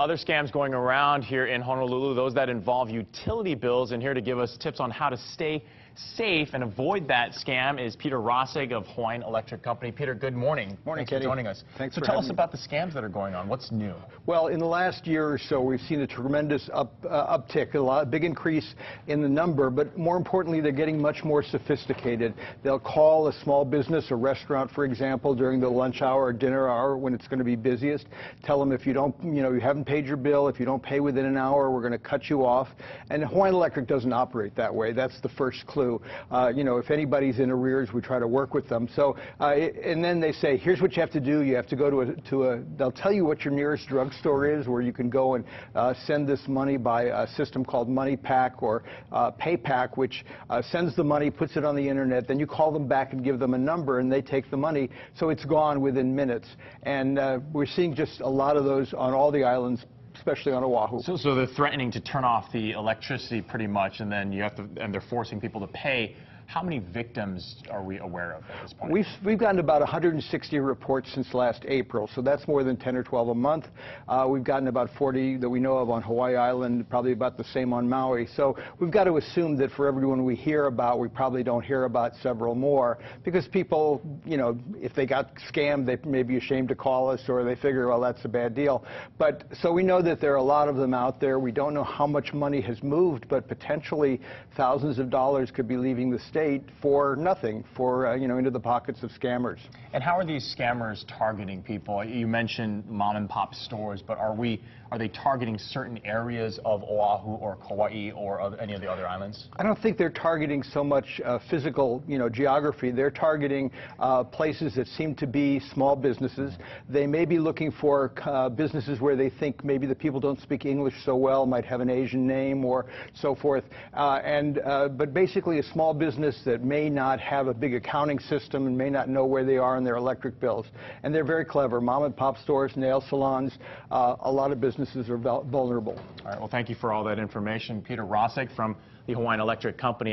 other scams going around here in Honolulu, those that involve utility bills. And here to give us tips on how to stay safe and avoid that scam is Peter Rossig of Hawaiian Electric Company. Peter, good morning. Morning, Thanks for joining us. Thanks so for tell us having me. about the scams that are going on. What's new? Well, in the last year or so, we've seen a tremendous uptick, a big increase in the number, but more importantly, they're getting much more sophisticated. They'll call a small business, a restaurant, for example, during the lunch hour or dinner hour when it's going to be busiest. Tell them if you don't, you haven't paid your bill, if you don't pay within an hour, we're going to cut you off. And Hawaiian Electric doesn't operate that way. That's the first clue. If anybody's in arrears, we try to work with them. So, and then they say, here's what you have to do. You have to go they'll tell you what your nearest drugstore is, where you can go and send this money by a system called MoneyPack or PayPack, which sends the money, puts it on the internet. Then you call them back and give them a number, and they take the money. So it's gone within minutes. And we're seeing just a lot of those on all the islands, especially on Oahu. So they're threatening to turn off the electricity pretty much, and then and they're forcing people to pay. How many victims are we aware of at this point? We've gotten about 160 reports since last April, so that's more than 10 or 12 a month. We've gotten about 40 that we know of on Hawaii Island, probably about the same on Maui. So we've got to assume that for everyone we hear about, we probably don't hear about several more, because people, if they got scammed, they may be ashamed to call us, or they figure, well, that's a bad deal. But so we know that there are a lot of them out there. We don't know how much money has moved, but potentially thousands of dollars could be leaving the state for nothing, into the pockets of scammers. And how are these scammers targeting people? You mentioned mom and pop stores, but are they targeting certain areas of Oahu or Kauai or any of the other islands? I don't think they're targeting so much physical, geography. They're targeting places that seem to be small businesses. They may be looking for businesses where they think maybe the people don't speak English so well, might have an Asian name or so forth. But basically a small business that may not have a big accounting system and may not know where they are in their electric bills. And they're very clever. Mom and pop stores, nail salons, a lot of businesses are vulnerable. All right, well, thank you for all that information. Peter Rossig from the Hawaiian Electric Company.